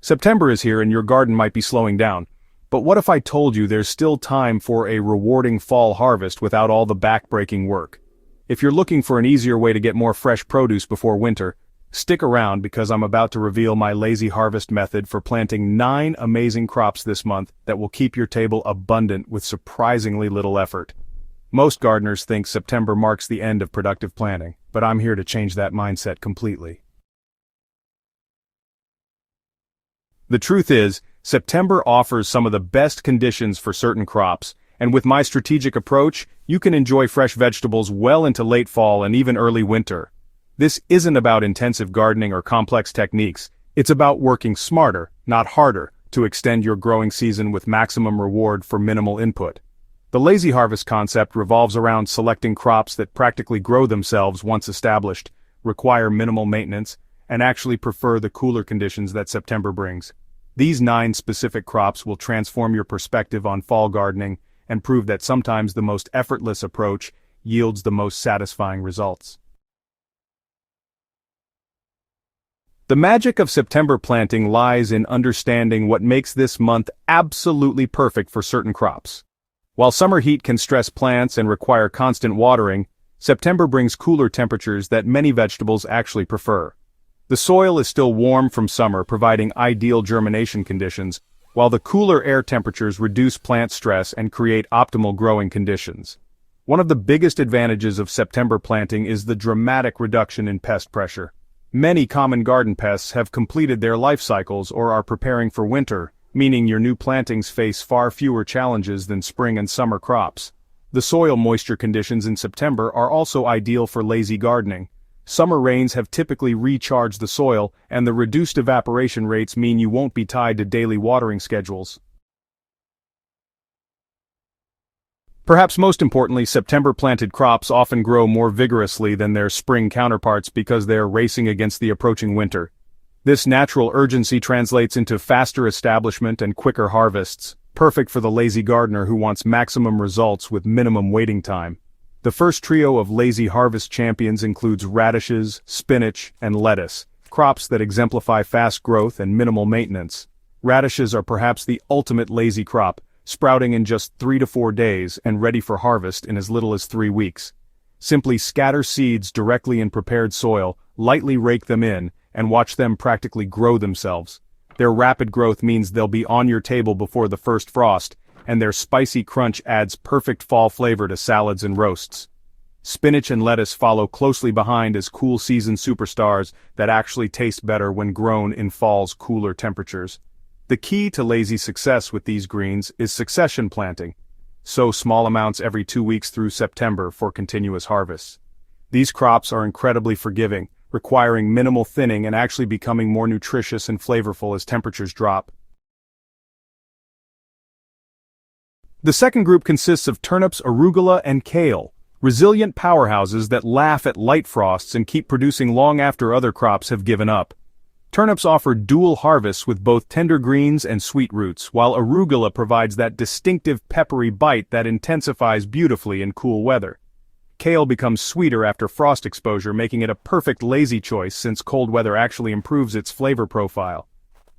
September is here and your garden might be slowing down. But what if I told you there's still time for a rewarding fall harvest without all the back-breaking work? If you're looking for an easier way to get more fresh produce before winter, stick around because I'm about to reveal my lazy harvest method for planting 9 amazing crops this month that will keep your table abundant with surprisingly little effort. Most gardeners think September marks the end of productive planting, but I'm here to change that mindset completely. The truth is, September offers some of the best conditions for certain crops, and with my strategic approach, you can enjoy fresh vegetables well into late fall and even early winter. This isn't about intensive gardening or complex techniques, it's about working smarter, not harder, to extend your growing season with maximum reward for minimal input. The lazy harvest concept revolves around selecting crops that practically grow themselves once established, require minimal maintenance, and actually prefer the cooler conditions that September brings. These 9 specific crops will transform your perspective on fall gardening and prove that sometimes the most effortless approach yields the most satisfying results. The magic of September planting lies in understanding what makes this month absolutely perfect for certain crops. While summer heat can stress plants and require constant watering, September brings cooler temperatures that many vegetables actually prefer. The soil is still warm from summer, providing ideal germination conditions, while the cooler air temperatures reduce plant stress and create optimal growing conditions. One of the biggest advantages of September planting is the dramatic reduction in pest pressure. Many common garden pests have completed their life cycles or are preparing for winter, meaning your new plantings face far fewer challenges than spring and summer crops. The soil moisture conditions in September are also ideal for lazy gardening. Summer rains have typically recharged the soil, and the reduced evaporation rates mean you won't be tied to daily watering schedules. Perhaps most importantly, September-planted crops often grow more vigorously than their spring counterparts because they're racing against the approaching winter. This natural urgency translates into faster establishment and quicker harvests, perfect for the lazy gardener who wants maximum results with minimum waiting time. The first trio of lazy harvest champions includes radishes, spinach, and lettuce, crops that exemplify fast growth and minimal maintenance. Radishes are perhaps the ultimate lazy crop, sprouting in just 3 to 4 days and ready for harvest in as little as 3 weeks. Simply scatter seeds directly in prepared soil, lightly rake them in, and watch them practically grow themselves. Their rapid growth means they'll be on your table before the first frost, and their spicy crunch adds perfect fall flavor to salads and roasts. Spinach and lettuce follow closely behind as cool season superstars that actually taste better when grown in fall's cooler temperatures. The key to lazy success with these greens is succession planting. Sow small amounts every 2 weeks through September for continuous harvests. These crops are incredibly forgiving, requiring minimal thinning and actually becoming more nutritious and flavorful as temperatures drop. The second group consists of turnips, arugula, and kale, resilient powerhouses that laugh at light frosts and keep producing long after other crops have given up. Turnips offer dual harvests with both tender greens and sweet roots, while arugula provides that distinctive peppery bite that intensifies beautifully in cool weather. Kale becomes sweeter after frost exposure, making it a perfect lazy choice since cold weather actually improves its flavor profile.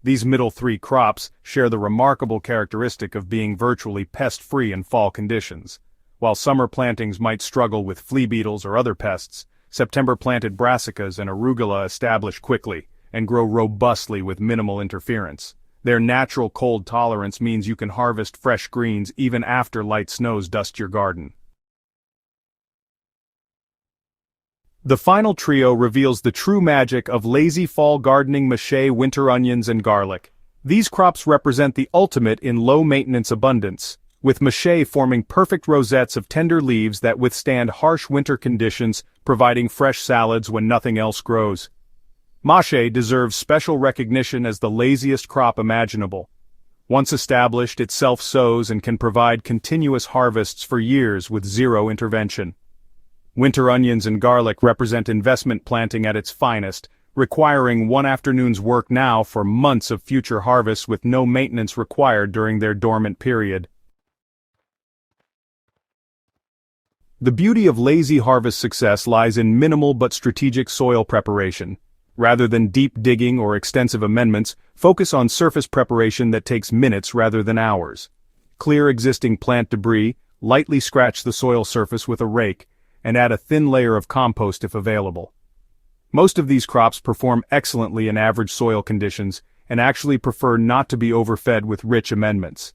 These middle 3 crops share the remarkable characteristic of being virtually pest-free in fall conditions. While summer plantings might struggle with flea beetles or other pests, September-planted brassicas and arugula establish quickly and grow robustly with minimal interference. Their natural cold tolerance means you can harvest fresh greens even after light snows dust your garden. The final trio reveals the true magic of lazy fall gardening: mache, winter onions, and garlic. These crops represent the ultimate in low-maintenance abundance, with mache forming perfect rosettes of tender leaves that withstand harsh winter conditions, providing fresh salads when nothing else grows. Mache deserves special recognition as the laziest crop imaginable. Once established, it self-sows and can provide continuous harvests for years with zero intervention. Winter onions and garlic represent investment planting at its finest, requiring one afternoon's work now for months of future harvests with no maintenance required during their dormant period. The beauty of lazy harvest success lies in minimal but strategic soil preparation. Rather than deep digging or extensive amendments, focus on surface preparation that takes minutes rather than hours. Clear existing plant debris, lightly scratch the soil surface with a rake, and add a thin layer of compost if available. Most of these crops perform excellently in average soil conditions and actually prefer not to be overfed with rich amendments.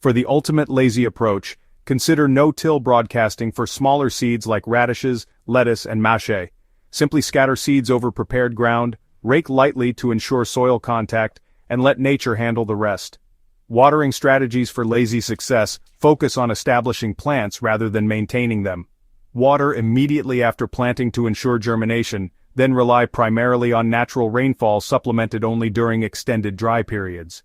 For the ultimate lazy approach, consider no-till broadcasting for smaller seeds like radishes, lettuce, and mâché. Simply scatter seeds over prepared ground, rake lightly to ensure soil contact, and let nature handle the rest. Watering strategies for lazy success focus on establishing plants rather than maintaining them. Water immediately after planting to ensure germination, then rely primarily on natural rainfall supplemented only during extended dry periods.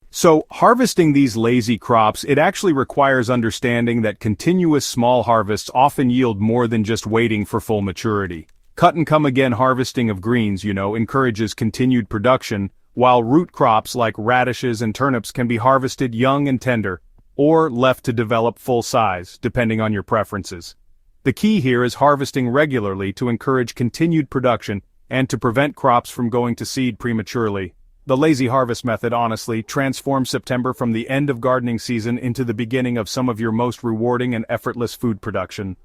So, harvesting these lazy crops, it actually requires understanding that continuous small harvests often yield more than just waiting for full maturity. Cut-and-come-again harvesting of greens, encourages continued production, while root crops like radishes and turnips can be harvested young and tender, or left to develop full size, depending on your preferences. The key here is harvesting regularly to encourage continued production and to prevent crops from going to seed prematurely. The lazy harvest method honestly transforms September from the end of gardening season into the beginning of some of your most rewarding and effortless food production.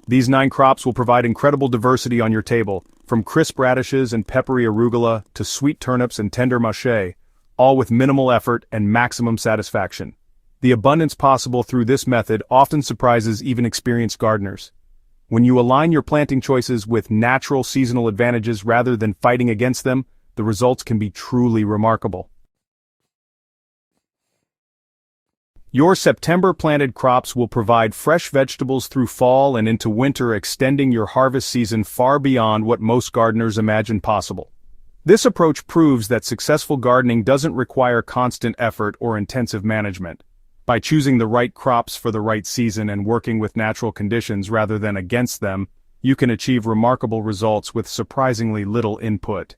These 9 crops will provide incredible diversity on your table, from crisp radishes and peppery arugula to sweet turnips and tender mâché, all with minimal effort and maximum satisfaction. The abundance possible through this method often surprises even experienced gardeners. When you align your planting choices with natural seasonal advantages rather than fighting against them, the results can be truly remarkable. Your September-planted crops will provide fresh vegetables through fall and into winter, extending your harvest season far beyond what most gardeners imagine possible. This approach proves that successful gardening doesn't require constant effort or intensive management. By choosing the right crops for the right season and working with natural conditions rather than against them, you can achieve remarkable results with surprisingly little input.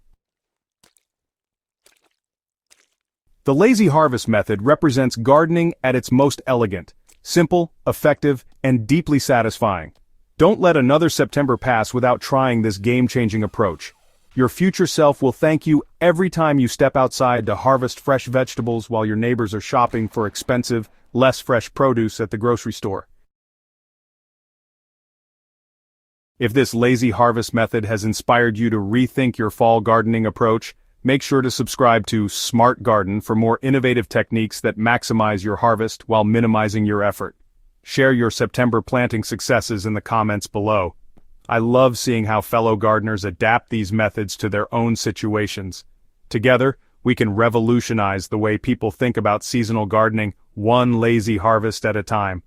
The lazy harvest method represents gardening at its most elegant, simple, effective, and deeply satisfying. Don't let another September pass without trying this game-changing approach. Your future self will thank you every time you step outside to harvest fresh vegetables while your neighbors are shopping for expensive, less fresh produce at the grocery store. If this lazy harvest method has inspired you to rethink your fall gardening approach, make sure to subscribe to Smart Garden for more innovative techniques that maximize your harvest while minimizing your effort. Share your September planting successes in the comments below. I love seeing how fellow gardeners adapt these methods to their own situations. Together, we can revolutionize the way people think about seasonal gardening, one lazy harvest at a time.